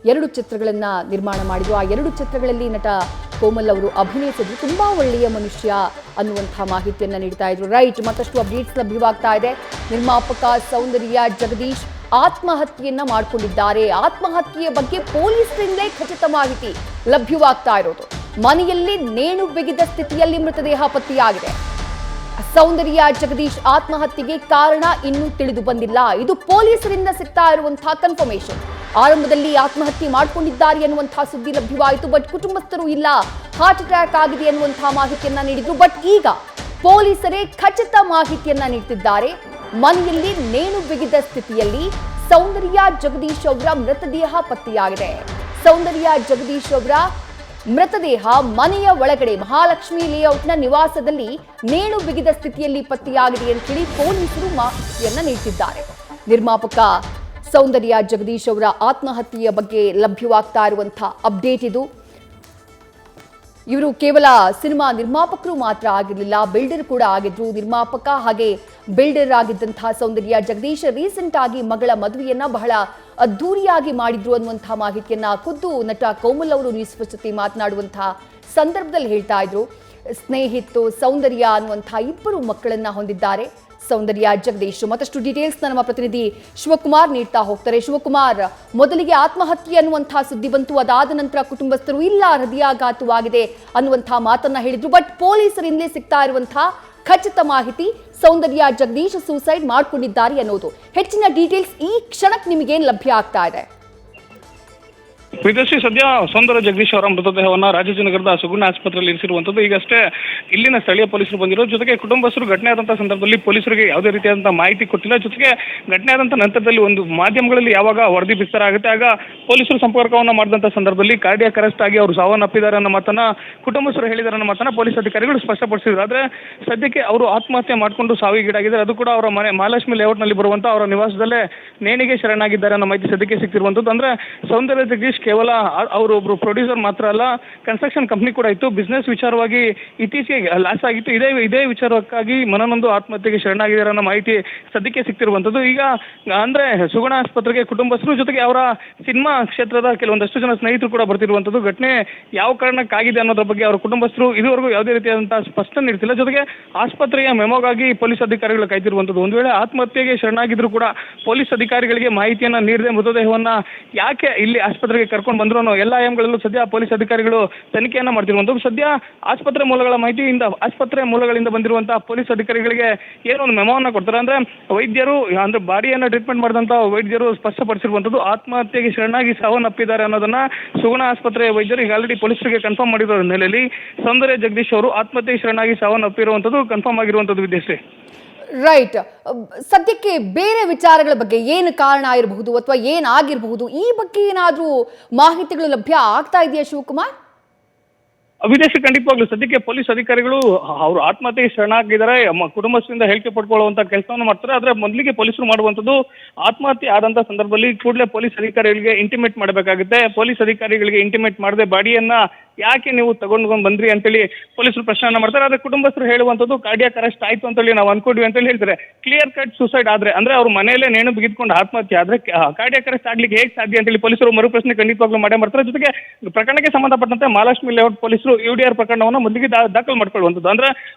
2 ಚಿತ್ರಗಳನ್ನು ನಿರ್ಮಾಣ ಮಾಡಿದ್ರು. ಆ 2 ಚಿತ್ರಗಳಲ್ಲಿ ನಟ ಕೋಮಲ್ ಅವರು ಅಭಿನಯಿಸಿದ್ರು. ತುಂಬಾ ಒಳ್ಳೆಯ ಮನುಷ್ಯ ಅನ್ನುವಂಥ ಮಾಹಿತಿಯನ್ನು ನೀಡ್ತಾ ಇದ್ರು. ರೈಟ್, ಮತ್ತಷ್ಟು ಅಪ್ಡೇಟ್ಸ್ ಲಭ್ಯವಾಗ್ತಾ ಇದೆ. ನಿರ್ಮಾಪಕ ಸೌಂದರ್ಯ ಜಗದೀಶ್ ಆತ್ಮಹತ್ಯೆಯನ್ನ ಮಾಡಿಕೊಂಡಿದ್ದಾರೆ. ಆತ್ಮಹತ್ಯೆಯ ಬಗ್ಗೆ ಪೊಲೀಸರಿಂದಲೇ ಖಚಿತ ಮಾಹಿತಿ ಲಭ್ಯವಾಗ್ತಾ ಇರೋದು. ಮನೆಯಲ್ಲಿ ನೇಣು ಬಿಗಿದ ಸ್ಥಿತಿಯಲ್ಲಿ ಮೃತದೇಹ ಪತ್ತೆಯಾಗಿದೆ. ಸೌಂದರ್ಯ ಜಗದೀಶ್ ಆತ್ಮಹತ್ಯೆಗೆ ಕಾರಣ ಇನ್ನೂ ತಿಳಿದು ಬಂದಿಲ್ಲ. ಇದು ಪೊಲೀಸರಿಂದ ಸಿಗ್ತಾ ಇರುವಂತಹ ಕನ್ಫರ್ಮೇಶನ್. ಆರಂಭದಲ್ಲಿ ಆತ್ಮಹತ್ಯೆ ಮಾಡಿಕೊಂಡಿದ್ದಾರೆ ಎನ್ನುವಂತಹ ಸುದ್ದಿ ಲಭ್ಯವಾಯಿತು. ಬಟ್ ಕುಟುಂಬಸ್ಥರು ಇಲ್ಲ, ಹಾರ್ಟ್ ಅಟ್ಯಾಕ್ ಆಗಿದೆ ಎನ್ನುವಂತಹ ಮಾಹಿತಿಯನ್ನ ನೀಡಿದ್ರು. ಬಟ್ ಈಗ ಪೊಲೀಸರೇ ಖಚಿತ ಮಾಹಿತಿಯನ್ನ ನೀಡುತ್ತಿದ್ದಾರೆ. ಮನೆಯಲ್ಲಿ ನೇಣು ಬಿಗಿದ ಸ್ಥಿತಿಯಲ್ಲಿ ಸೌಂದರ್ಯ ಜಗದೀಶ್ ಅವರ ಮೃತದೇಹ ಪತ್ತೆಯಾಗಿದೆ. ಸೌಂದರ್ಯ ಜಗದೀಶ್ ಅವರ ಮೃತದೇಹ ಮನೆಯ ಒಳಗಡೆ ಮಹಾಲಕ್ಷ್ಮಿ ಲೇಔಟ್ನ ನಿವಾಸದಲ್ಲಿ ನೇಣು ಬಿಗಿದ ಸ್ಥಿತಿಯಲ್ಲಿ ಪತ್ತೆಯಾಗಿದೆ ಅಂತ ಹೇಳಿ ಪೊಲೀಸರು ಮಾಹಿತಿಯನ್ನ ನೀಡುತ್ತಿದ್ದಾರೆ. ನಿರ್ಮಾಪಕ ಸೌಂದರ್ಯ ಜಗದೀಶ್ ಅವರ ಆತ್ಮಹತ್ಯೆಯ ಬಗ್ಗೆ ಲಭ್ಯವಾಗ್ತಾ ಇರುವಂತಹ ಅಪ್ಡೇಟ್ ಇದು. ಇವರು ಕೇವಲ ಸಿನಿಮಾ ನಿರ್ಮಾಪಕರು ಮಾತ್ರ ಆಗಿರಲಿಲ್ಲ, ಬಿಲ್ಡರ್ ಕೂಡ ಆಗಿದ್ರು. ನಿರ್ಮಾಪಕ ಹಾಗೆ ಬಿಲ್ಡರ್ ಆಗಿದ್ದಂತಹ ಸೌಂದರ್ಯ ಜಗದೀಶ್ ರೀಸೆಂಟ್ ಆಗಿ ಮಗಳ ಮದುವೆಯನ್ನ ಬಹಳ ಅದ್ದೂರಿಯಾಗಿ ಮಾಡಿದ್ರು ಅನ್ನುವಂತಹ ಮಾಹಿತಿಯನ್ನ ಖುದ್ದು ನಟ ಕೋಮಲ್ ಅವರು ನ್ಯೂಸ್ ಜೊತೆ ಮಾತನಾಡುವಂತಹ ಸಂದರ್ಭದಲ್ಲಿ ಹೇಳ್ತಾ ಇದ್ರು. ಸ್ನೇಹಿತು ಸೌಂದರ್ಯ ಅನ್ನುವಂತಹ 2 ಮಕ್ಕಳನ್ನ ಹೊಂದಿದ್ದಾರೆ ಸೌಂದರ್ಯ ಜಗದೀಶ್. ಮತ್ತಷ್ಟು ಡೀಟೇಲ್ಸ್ ನಮ್ಮ ಪ್ರತಿನಿಧಿ ಶಿವಕುಮಾರ್ ನೀಡ್ತಾ ಹೋಗ್ತಾರೆ. ಶಿವಕುಮಾರ್, ಮೊದಲಿಗೆ ಆತ್ಮಹತ್ಯೆ ಅನ್ನುವಂತಹ ಸುದ್ದಿ ಬಂತು, ಅದಾದ ನಂತರ ಕುಟುಂಬಸ್ಥರು ಇಲ್ಲ ಹೃದಯಾಘಾತವಾಗಿದೆ ಅನ್ನುವಂತಹ ಮಾತನ್ನ ಹೇಳಿದ್ರು. ಬಟ್ ಪೊಲೀಸರಿಂದಲೇ ಸಿಗ್ತಾ ಇರುವಂತಹ ಖಚಿತ ಮಾಹಿತಿ ಸೌಂದರ್ಯ ಜಗದೀಶ್ ಸೂಸೈಡ್ ಮಾಡಿಕೊಂಡಿದ್ದಾರೆ ಅನ್ನೋದು. ಹೆಚ್ಚಿನ ಡೀಟೇಲ್ಸ್ ಈ ಕ್ಷಣಕ್ಕೆ ನಿಮಗೇನು ಲಭ್ಯ ಆಗ್ತಾ ಇದೆ? ವಿದೇಶಿ ಸದ್ಯ ಸೌಂದರ್ಯ ಜಗದೀಶ್ ಅವರ ಮೃತದೇಹವನ್ನು ರಾಜಾಜಿನಗರದ ಸುಗುಣ ಆಸ್ಪತ್ರೆಯಲ್ಲಿ ಇರಿಸಿರುವಂಥದ್ದು. ಈಗಷ್ಟೇ ಇಲ್ಲಿನ ಸ್ಥಳೀಯ ಪೊಲೀಸರು ಬಂದಿರೋ. ಜೊತೆಗೆ ಕುಟುಂಬಸ್ಥರು ಘಟನೆ ಆದಂತಹ ಸಂದರ್ಭದಲ್ಲಿ ಪೊಲೀಸರಿಗೆ ಯಾವುದೇ ರೀತಿಯಾದಂತಹ ಮಾಹಿತಿ ಕೊಟ್ಟಿಲ್ಲ. ಜೊತೆಗೆ ಘಟನೆ ಆದಂತಹ ನಂತರದಲ್ಲಿ ಒಂದು ಮಾಧ್ಯಮಗಳಲ್ಲಿ ಯಾವಾಗ ವರದಿ ಬಿಸ್ತಾರ ಆಗುತ್ತೆ ಆಗ ಪೊಲೀಸರು ಸಂಪರ್ಕವನ್ನು ಮಾಡಿದಂತಹ ಸಂದರ್ಭದಲ್ಲಿ ಕಾರ್ಡಿಯಾಕ್ ಅರೆಸ್ಟ್ ಆಗಿ ಅವರು ಸಾವನ್ನಪ್ಪಿದ್ದಾರೆ ಅನ್ನೋ ಮಾತನ್ನ ಕುಟುಂಬಸ್ಥರು ಹೇಳಿದ್ದಾರೆ ಅನ್ನೋ ಮಾತನ್ನ ಪೊಲೀಸ್ ಅಧಿಕಾರಿಗಳು ಸ್ಪಷ್ಟಪಡಿಸಿದ್ರು. ಆದರೆ ಸದ್ಯಕ್ಕೆ ಅವರು ಆತ್ಮಹತ್ಯೆ ಮಾಡಿಕೊಂಡು ಸಾವಿಗೀಡಾಗಿದ್ದಾರೆ. ಅದು ಕೂಡ ಅವರ ಮನೆ ಮಹಾಲಕ್ಷ್ಮಿ ಲೇಔಟ್ನಲ್ಲಿ ಬರುವಂತಹ ಅವರ ನಿವಾಸದಲ್ಲೇ ನೇಣಿಗೆ ಶರಣಾಗಿದ್ದಾರೆ ಅನ್ನೋ ಮಾಹಿತಿ ಸದ್ಯಕ್ಕೆ ಸಿಗ್ತಿರುವಂಥದ್ದು. ಅಂದ್ರೆ ಸೌಂದರ್ಯ ಜಗದೀಶ್ ಕೇವಲ ಅವರು ಒಬ್ರು ಪ್ರೊಡ್ಯೂಸರ್ ಮಾತ್ರ ಅಲ್ಲ, ಕನ್ಸ್ಟ್ರಕ್ಷನ್ ಕಂಪ್ನಿ ಕೂಡ ಇತ್ತು. ಬಿಸ್ನೆಸ್ ವಿಚಾರವಾಗಿ ಇತ್ತೀಚೆಗೆ ಲಾಸ್ ಆಗಿತ್ತು. ಇದೇ ವಿಚಾರಕ್ಕಾಗಿ ಮನನೊಂದು ಆತ್ಮಹತ್ಯೆಗೆ ಶರಣಾಗಿದ್ದಾರೆ ಅನ್ನೋ ಮಾಹಿತಿ ಸದ್ಯಕ್ಕೆ ಸಿಗ್ತಿರುವಂಥದ್ದು. ಈಗ ಅಂದ್ರೆ ಸುಗುಣ ಆಸ್ಪತ್ರೆಗೆ ಕುಟುಂಬಸ್ಥರು ಜೊತೆಗೆ ಅವರ ಸಿನಿಮಾ ಕ್ಷೇತ್ರದ ಕೆಲವೊಂದಷ್ಟು ಜನ ಸ್ನೇಹಿತರು ಕೂಡ ಬರ್ತಿರುವಂಥದ್ದು. ಘಟನೆ ಯಾವ ಕಾರಣಕ್ಕಾಗಿದೆ ಅನ್ನೋದ್ರ ಬಗ್ಗೆ ಅವರ ಕುಟುಂಬಸ್ಥರು ಇದುವರೆಗೂ ಯಾವುದೇ ರೀತಿಯಾದಂತಹ ಸ್ಪಷ್ಟನೆ ನೀಡ್ತಿಲ್ಲ. ಜೊತೆಗೆ ಆಸ್ಪತ್ರೆಯ ಮೆಮೊಗಾಗಿ ಪೊಲೀಸ್ ಅಧಿಕಾರಿಗಳು ಕಾಯ್ತಿರುವಂಥದ್ದು. ಒಂದು ವೇಳೆ ಆತ್ಮಹತ್ಯೆಗೆ ಶರಣಾಗಿದ್ರು ಕೂಡ ಪೊಲೀಸ್ ಅಧಿಕಾರಿಗಳಿಗೆ ಮಾಹಿತಿಯನ್ನ ನೀಡದೆ ಮೃತದೇಹವನ್ನ ಯಾಕೆ ಇಲ್ಲಿ ಆಸ್ಪತ್ರೆಗೆ ಕರ್ಕೊಂಡು ಬಂದ್ರು ಅನ್ನೋ ಎಲ್ಲ ಆಯಾಮಗಳಲ್ಲೂ ಸದ್ಯ ಪೊಲೀಸ್ ಅಧಿಕಾರಿಗಳು ತನಿಖೆಯನ್ನ ಮಾಡ್ತಿರುವಂಥದ್ದು. ಸದ್ಯ ಆಸ್ಪತ್ರೆ ಮೂಲಗಳಿಂದ ಬಂದಿರುವಂತಹ ಪೊಲೀಸ್ ಅಧಿಕಾರಿಗಳಿಗೆ ಏನೋ ಒಂದು ಮೆಮೋವನ್ನ ಕೊಡ್ತಾರೆ. ಅಂದ್ರೆ ವೈದ್ಯರು ಅಂದ್ರೆ ಬಾಡಿಯನ್ನ ಟ್ರೀಟ್ಮೆಂಟ್ ಮಾಡಿದಂತಹ ವೈದ್ಯರು ಸ್ಪಷ್ಟಪಡಿಸಿರುವಂಥದ್ದು ಆತ್ಮಹತ್ಯೆಗೆ ಶರಣಾಗಿ ಸಾವನ್ನಪ್ಪಿದ್ದಾರೆ ಅನ್ನೋದನ್ನ ಸುಗುಣ ಆಸ್ಪತ್ರೆಯ ವೈದ್ಯರು ಈಗ ಆಲ್ರೆಡಿ ಪೊಲೀಸರಿಗೆ ಕನ್ಫರ್ಮ್ ಮಾಡಿರೋ ಹಿನ್ನೆಲೆಯಲ್ಲಿ ಸೌಂದರ್ಯ ಜಗದೀಶ್ ಅವರು ಆತ್ಮಹತ್ಯೆಗೆ ಶರಣಾಗಿ ಸಾವನ್ನಪ್ಪಿರುವಂಥದ್ದು ಕನ್ಫರ್ಮ್ ಆಗಿರುವಂಥದ್ದು. ವಿದ್ಯಾಶ್ರೀ, ರೈಟ್, ಸದ್ಯಕ್ಕೆ ಬೇರೆ ವಿಚಾರಗಳ ಬಗ್ಗೆ ಏನು ಕಾರಣ ಇರಬಹುದು ಅಥವಾ ಏನಾಗಿರಬಹುದು ಈ ಬಗ್ಗೆ ಏನಾದರೂ ಮಾಹಿತಿಗಳು ಲಭ್ಯ ಆಗ್ತಾ ಇದೆಯಾ ಶಿವಕುಮಾರ್? ವಿದೇಶಿ ಖಂಡಿತವಾಗ್ಲೂ ಸದ್ಯಕ್ಕೆ ಪೊಲೀಸ್ ಅಧಿಕಾರಿಗಳು ಅವರು ಆತ್ಮಹತ್ಯೆಗೆ ಶರಣಾಗಿದ್ದಾರೆ ಕುಟುಂಬಸ್ಥರಿಂದ ಹೇಳಿಕೆ ಪಡ್ಕೊಳ್ಳುವಂತ ಕೆಲಸವನ್ನು ಮಾಡ್ತಾರೆ. ಆದ್ರೆ ಮೊದಲಿಗೆ ಪೊಲೀಸರು ಮಾಡುವಂಥದ್ದು ಆತ್ಮಹತ್ಯೆ ಆದಂತ ಸಂದರ್ಭದಲ್ಲಿ ಕೂಡಲೇ ಪೊಲೀಸ್ ಅಧಿಕಾರಿಗಳಿಗೆ ಇಂಟಿಮೇಟ್ ಮಾಡಬೇಕಾಗುತ್ತೆ. ಪೊಲೀಸ್ ಅಧಿಕಾರಿಗಳಿಗೆ ಇಂಟಿಮೇಟ್ ಮಾಡದೆ ಬಾಡಿಯನ್ನ ಯಾಕೆ ನೀವು ತಗೊಂಡು ಬಂದ್ರಿ ಅಂತೇಳಿ ಪೊಲೀಸರು ಪ್ರಶ್ನೆಯನ್ನ ಮಾಡ್ತಾರೆ. ಆದ್ರೆ ಕುಟುಂಬಸ್ಥರು ಹೇಳುವಂಥದ್ದು ಕಾರ್ಡಿಯಾಕ್ ಅರೆಸ್ಟ್ ಆಯ್ತು ಅಂತೇಳಿ ನಾವು ಅನ್ಕೊಂಡ್ವಿ ಅಂತೇಳಿ ಹೇಳ್ತಾರೆ. ಕ್ಲಿಯರ್ ಕಟ್ ಸೂಸೈಡ್ ಆದ್ರೆ ಅಂದ್ರೆ ಅವ್ರ ಮನೆಯಲ್ಲೇ ನೇಣು ಬಿಗಿದ್ಕೊಂಡು ಆತ್ಮಹತ್ಯೆ ಆದ್ರೆ ಕಾರ್ಡಿಯಾಕ್ ಅರೆಸ್ಟ್ ಆಗ್ಲಿಕ್ಕೆ ಹೇಗೆ ಸಾಧ್ಯ ಅಂತೇಳಿ ಪೊಲೀಸರು ಮರುಪ್ರಶ್ನೆ ಖಂಡಿತವಾಗ್ಲೂ ಮಾಡೇ ಮಾಡ್ತಾರೆ. ಜೊತೆಗೆ ಪ್ರಕರಣಕ್ಕೆ ಸಂಬಂಧಪಟ್ಟಂತೆ ಮಹಾಲಕ್ಷ್ಮಿ ಲೇಔಟ್ ಪೊಲೀಸರು UDR ಪ್ರಕರಣವನ್ನು ಮೊದಲಿಗೆ ದಾಖಲು ಮಾಡ್ಕೊಳ್ಳುವಂಥದ್ದು. ಅಂದ್ರೆ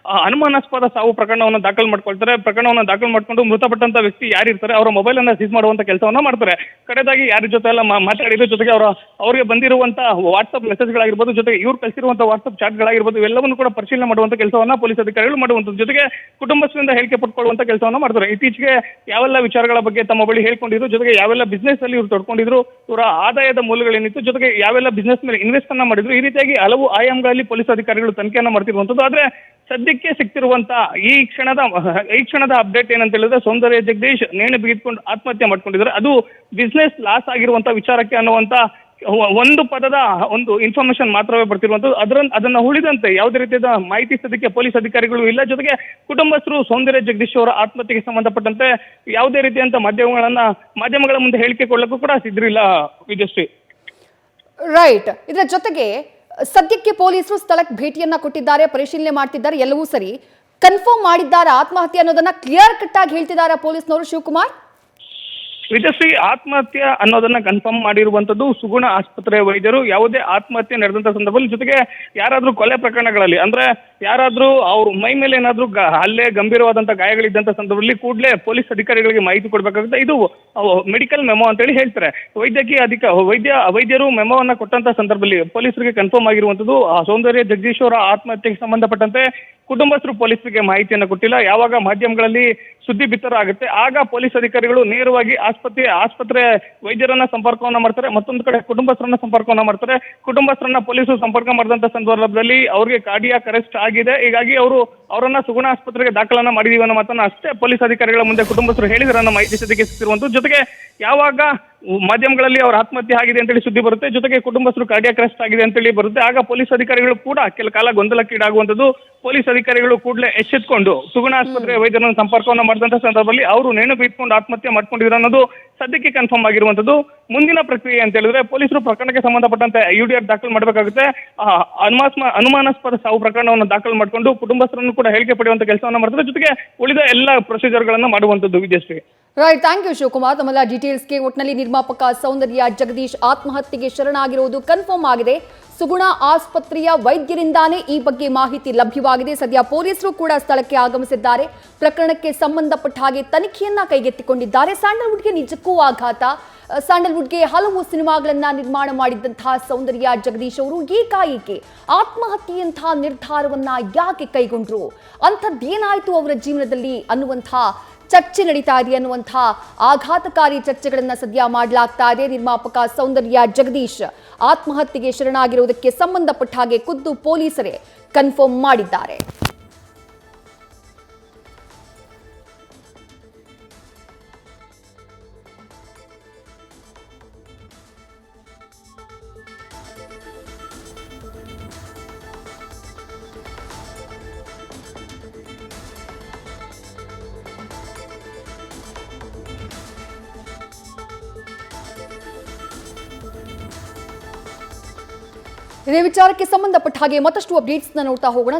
ಅನುಮಾನಾಸ್ಪದ ಸಾವು ಪ್ರಕರಣವನ್ನು ದಾಖಲು ಮಾಡ್ಕೊಳ್ತಾರೆ. ಪ್ರಕರಣವನ್ನು ದಾಖಲು ಮಾಡ್ಕೊಂಡು ಮೃತಪಟ್ಟಂತ ವ್ಯಕ್ತಿ ಯಾರಿರ್ತಾರೆ ಅವರ ಮೊಬೈಲ್ ಅನ್ನ ಸೀಸ್ ಮಾಡುವಂತ ಕೆಲಸವನ್ನ ಮಾಡ್ತಾರೆ. ಕಡೆದಾಗಿ ಯಾರ ಜೊತೆ ಎಲ್ಲ ಮಾತಾಡಿದ್ರು, ಜೊತೆಗೆ ಅವರಿಗೆ ಬಂದಿರುವಂತ ವಾಟ್ಸ್ಆಪ್ ಮೆಸೇಜ್ಗಳಾಗಿರ್ಬೋದು, ಜೊತೆಗೆ ಇವ್ರು ಕಳಿಸಿರುವಂತಹ ವಾಟ್ಸ್ಆಪ್ ಚಾಟ್ಗಳಾಗಿರ್ಬೋದು, ಇವೆಲ್ಲವನ್ನು ಕೂಡ ಪರಿಶೀಲನೆ ಮಾಡುವಂತ ಕೆಲಸವನ್ನ ಪೊಲೀಸ್ ಅಧಿಕಾರಿಗಳು ಮಾಡುವಂಥದ್ದು. ಜೊತೆಗೆ ಕುಟುಂಬಸ್ಥರಿಂದ ಹೇಳಿಕೆ ಪಡ್ಕೊಳ್ಳುವಂತ ಕೆಲಸವನ್ನ ಮಾಡ್ತಾರೆ. ಇತ್ತೀಚೆಗೆ ಯಾವೆಲ್ಲ ವಿಚಾರಗಳ ಬಗ್ಗೆ ತಮ್ಮ ಬಳಿ ಹೇಳ್ಕೊಂಡಿದ್ರು, ಜೊತೆಗೆ ಯಾವೆಲ್ಲ ಬಿಸ್ನೆಸ್ ಅಲ್ಲಿ ಇವ್ರು ತೊಡ್ಕೊಂಡಿದ್ರು, ಇವರ ಆದಾಯದ ಮೂಲಗಳೇನಿತ್ತು, ಜೊತೆಗೆ ಯಾವೆಲ್ಲ ಬಿಸ್ನೆಸ್ ಮೇಲೆ ಇನ್ವೆಸ್ಟ್ ಅನ್ನ ಮಾಡಿದ್ರು, ಈ ರೀತಿಯಾಗಿ ಹಲವು ಆಯಾಮಗಳಲ್ಲಿ ಪೊಲೀಸ್ ಅಧಿಕಾರಿಗಳು ತನಿಖೆಯನ್ನ ಮಾಡ್ತಿರುವಂಥದ್ದು. ಆದ್ರೆ ಸದ್ಯಕ್ಕೆ ಸಿಗ್ತಿರುವಂತ ಈ ಕ್ಷಣದ ಅಪ್ಡೇಟ್ ಏನಂತ ಹೇಳಿದ್ರೆ ಸೌಂದರ್ಯ ಜಗದೀಶ್ ನೇಣು ಬಿಗಿದ್ಕೊಂಡು ಆತ್ಮಹತ್ಯೆ ಮಾಡ್ಕೊಂಡಿದ್ದಾರೆ. ಅದು ಬಿಸ್ನೆಸ್ ಲಾಸ್ ಆಗಿರುವಂತ ವಿಚಾರಕ್ಕೆ ಅನ್ನುವಂತ ಒಂದು ಪದದ ಒಂದು ಇನ್ಫಾರ್ಮೇಶನ್ ಮಾತ್ರವೇ ಬರ್ತಿರುವಂಥದ್ದು. ಅದನ್ನ ಉಳಿದಂತೆ ಯಾವುದೇ ರೀತಿಯಾದ ಮಾಹಿತಿ ಸದ್ಯಕ್ಕೆ ಪೊಲೀಸ್ ಅಧಿಕಾರಿಗಳು ಇಲ್ಲ. ಜೊತೆಗೆ ಕುಟುಂಬಸ್ಥರು ಸೌಂದರ್ಯ ಜಗದೀಶ್ ಅವರ ಆತ್ಮಹತ್ಯೆಗೆ ಸಂಬಂಧಪಟ್ಟಂತೆ ಯಾವುದೇ ರೀತಿಯಂತ ಮಾಧ್ಯಮಗಳ ಮುಂದೆ ಹೇಳಿಕೆ ಕೊಡಲಿಕ್ಕೂ ಕೂಡ ಸಿದ್ಧರಿಲ್ಲ. ವಿಜಯಶ್ರೀ, ರೈಟ್, ಇದರ ಜೊತೆಗೆ ಸದ್ಯಕ್ಕೆ ಪೊಲೀಸರು ಸ್ಥಳಕ್ಕೆ ಭೇಟಿಯನ್ನ ಕೊಟ್ಟಿದ್ದಾರೆ, ಪರಿಶೀಲನೆ ಮಾಡ್ತಿದ್ದಾರೆ, ಎಲ್ಲವೂ ಸರಿ. ಕನ್ಫರ್ಮ್ ಮಾಡಿದ್ದಾರೆ ಆತ್ಮಹತ್ಯೆ ಅನ್ನೋದನ್ನ ಕ್ಲಿಯರ್ ಕಟ್ ಆಗಿ ಹೇಳ್ತಿದ್ದಾರೆ ಪೊಲೀಸ್ನವರು ಶಿವಕುಮಾರ್? ವಿಜಯಶ್ರೀ ಆತ್ಮಹತ್ಯೆ ಅನ್ನೋದನ್ನ ಕನ್ಫರ್ಮ್ ಮಾಡಿರುವಂತದ್ದು ಸುಗುಣ ಆಸ್ಪತ್ರೆಯ ವೈದ್ಯರು. ಯಾವುದೇ ಆತ್ಮಹತ್ಯೆ ನಡೆದಂತ ಸಂದರ್ಭದಲ್ಲಿ, ಜೊತೆಗೆ ಯಾರಾದ್ರೂ ಕೊಲೆ ಪ್ರಕರಣಗಳಲ್ಲಿ ಅಂದ್ರೆ ಯಾರಾದ್ರೂ ಅವ್ರ ಮೈ ಮೇಲೆ ಏನಾದ್ರೂ ಹಲ್ಲೆ ಗಂಭೀರವಾದಂತ ಗಾಯಗಳಿದ್ದಂತ ಸಂದರ್ಭದಲ್ಲಿ ಕೂಡಲೇ ಪೊಲೀಸ್ ಅಧಿಕಾರಿಗಳಿಗೆ ಮಾಹಿತಿ ಕೊಡಬೇಕಾಗುತ್ತೆ. ಇದು ಮೆಡಿಕಲ್ ಮೆಮೋ ಅಂತ ಹೇಳಿ ಹೇಳ್ತಾರೆ. ವೈದ್ಯಕೀಯ ವೈದ್ಯರು ಮೆಮೋವನ್ನ ಕೊಟ್ಟಂತ ಸಂದರ್ಭದಲ್ಲಿ ಪೊಲೀಸರಿಗೆ ಕನ್ಫರ್ಮ್ ಆಗಿರುವಂತದ್ದು ಸೌಂದರ್ಯ ಜಗದೀಶ್ ಅವರ ಆತ್ಮಹತ್ಯೆಗೆ ಸಂಬಂಧಪಟ್ಟಂತೆ ಕುಟುಂಬಸ್ಥರು ಪೊಲೀಸರಿಗೆ ಮಾಹಿತಿಯನ್ನು ಕೊಟ್ಟಿಲ್ಲ. ಯಾವಾಗ ಮಾಧ್ಯಮಗಳಲ್ಲಿ ಸುದ್ದಿ ಬಿತ್ತರ ಆಗುತ್ತೆ ಆಗ ಪೊಲೀಸ್ ಅಧಿಕಾರಿಗಳು ನೇರವಾಗಿ ಆಸ್ಪತ್ರೆ ವೈದ್ಯರನ್ನ ಸಂಪರ್ಕವನ್ನ ಮಾಡ್ತಾರೆ. ಮತ್ತೊಂದು ಕಡೆ ಕುಟುಂಬಸ್ಥರನ್ನ ಸಂಪರ್ಕವನ್ನ ಮಾಡ್ತಾರೆ. ಕುಟುಂಬಸ್ಥರನ್ನ ಪೊಲೀಸರು ಸಂಪರ್ಕ ಮಾಡಿದಂತ ಸಂದರ್ಭದಲ್ಲಿ ಅವರಿಗೆ ಕಾರ್ಡಿಯಾಕ್ ಅರೆಸ್ಟ್ ಆಗಿದೆ. ಹೀಗಾಗಿ ಅವರನ್ನ ಸುಗುಣ ಆಸ್ಪತ್ರೆಗೆ ದಾಖಲನ್ನ ಮಾಡಿದೀವಿ ಅನ್ನೋ ಮಾತನ್ನ ಅಷ್ಟೇ ಪೊಲೀಸ್ ಅಧಿಕಾರಿಗಳ ಮುಂದೆ ಕುಟುಂಬಸ್ಥರು ಹೇಳಿದ್ರೆ ಅನ್ನೋ ಮಾಹಿತಿ ಸದ್ಯಕ್ಕೆ ಸಿಕ್ಕಿರುವಂತದ್ದು. ಜೊತೆಗೆ ಯಾವಾಗ ಮಾಧ್ಯಮಗಳಲ್ಲಿ ಅವ್ರ ಆತ್ಮಹತ್ಯೆ ಆಗಿದೆ ಅಂತೇಳಿ ಸುದ್ದಿ ಬರುತ್ತೆ, ಜೊತೆಗೆ ಕುಟುಂಬಸ್ಥರು ಕಾರ್ಡಿಯಾಕ್ ಅರೆಸ್ಟ್ ಆಗಿದೆ ಅಂತೇಳಿ ಬರುತ್ತೆ, ಆಗ ಪೊಲೀಸ್ ಅಧಿಕಾರಿಗಳು ಕೂಡ ಕೆಲ ಕಾಲ ಗೊಂದಲಕ್ಕೀಡಾಗುವಂತದ್ದು. ಪೊಲೀಸ್ ಅಧಿಕಾರಿಗಳು ಕೂಡಲೇ ಎಚ್ಚೆತ್ಕೊಂಡು ಸುಗುಣ ಆಸ್ಪತ್ರೆ ವೈದ್ಯರನ್ನು ಸಂಪರ್ಕವನ್ನ ಮಾಡಿದಂತ ಸಂದರ್ಭದಲ್ಲಿ ಅವರು ನೇಣು ಬಿಟ್ಕೊಂಡು ಆತ್ಮಹತ್ಯೆ ಮಾಡ್ಕೊಂಡಿದ್ರು ಅನ್ನೋದು ಸದ್ಯಕ್ಕೆ ಕನ್ಫರ್ಮ್ ಆಗಿರುವಂತದ್ದು. ಮುಂದಿನ ಪ್ರಕ್ರಿಯೆ ಅಂತ ಹೇಳಿದ್ರೆ ಪೊಲೀಸರು ಪ್ರಕರಣಕ್ಕೆ ಸಂಬಂಧಪಟ್ಟಂತೆ UDR ದಾಖಲು ಮಾಡಬೇಕಾಗುತ್ತೆ. ಅನುಮಾನಾಸ್ಪದ ಸಾವು ಪ್ರಕರಣವನ್ನು ದಾಖಲು ಮಾಡಿಕೊಂಡು ಕುಟುಂಬಸ್ಥರನ್ನು ಕೂಡ ಹೇಳಿಕೆ ಪಡೆಯುವಂತ ಕೆಲಸವನ್ನ ಮಾಡ್ತಾರೆ. ಜೊತೆಗೆ ಉಳಿದ ಎಲ್ಲ ಪ್ರೊಸೀಜರ್ಗಳನ್ನ ಮಾಡುವಂತದ್ದು. Vijayashri, right, thank you Shivakumar. ತಮ್ಮೆಲ್ಲ ಡೀಟೇಲ್ಸ್ಗೆ. ಒಟ್ಟಿನಲ್ಲಿ ನಿರ್ಮಾಪಕ ಸೌಂದರ್ಯ ಜಗದೀಶ್ ಆತ್ಮಹತ್ಯೆಗೆ ಶರಣಾಗಿರುವುದು ಕನ್ಫರ್ಮ್ ಆಗಿದೆ. ಸುಗುಣ ಆಸ್ಪತ್ರೆಯ ವೈದ್ಯರಿಂದಾನೇ ಈ ಬಗ್ಗೆ ಮಾಹಿತಿ ಲಭ್ಯವಾಗಿದೆ. ಸದ್ಯ ಪೊಲೀಸರು ಕೂಡ ಸ್ಥಳಕ್ಕೆ ಆಗಮಿಸಿದ್ದಾರೆ. ಪ್ರಕರಣಕ್ಕೆ ಸಂಬಂಧಪಟ್ಟ ಹಾಗೆ ತನಿಖೆಯನ್ನ ಕೈಗೆತ್ತಿಕೊಂಡಿದ್ದಾರೆ. ಸ್ಯಾಂಡಲ್ವುಡ್ಗೆ ನಿಜಕ್ಕೂ ಆಘಾತ. ಸ್ಯಾಂಡಲ್ವುಡ್ಗೆ ಹಲವು ಸಿನಿಮಾಗಳನ್ನ ನಿರ್ಮಾಣ ಮಾಡಿದ್ದಂತಹ ಸೌಂದರ್ಯ ಜಗದೀಶ್ ಅವರು ಏಕಾಏಕಿ ಆತ್ಮಹತ್ಯೆಯಂತಹ ನಿರ್ಧಾರವನ್ನ ಯಾಕೆ ಕೈಗೊಂಡ್ರು, ಅಂಥದ್ದೇನಾಯ್ತು ಅವರ ಜೀವನದಲ್ಲಿ ಅನ್ನುವಂಥ ಚರ್ಚೆ ನಡೀತಾ ಇದೆ. ಅನ್ನುವಂಥ ಆಘಾತಕಾರಿ ಚರ್ಚೆಗಳನ್ನ ಸದ್ಯ ಮಾಡಲಾಗ್ತಾ ಇದೆ. ನಿರ್ಮಾಪಕ ಸೌಂದರ್ಯ ಜಗದೀಶ್ ಆತ್ಮಹತ್ಯೆಗೆ ಶರಣಾಗಿರುವುದಕ್ಕೆ ಸಂಬಂಧಪಟ್ಟ ಹಾಗೆ ಖುದ್ದು ಪೊಲೀಸರೇ ಕನ್ಫರ್ಮ್ ಮಾಡಿದ್ದಾರೆ. ಇದೇ ವಿಚಾರಕ್ಕೆ ಸಂಬಂಧಪಟ್ಟ ಹಾಗೆ ಮತ್ತಷ್ಟು ಅಪ್ಡೇಟ್ಸ್ನ ನೋಡ್ತಾ ಹೋಗೋಣ.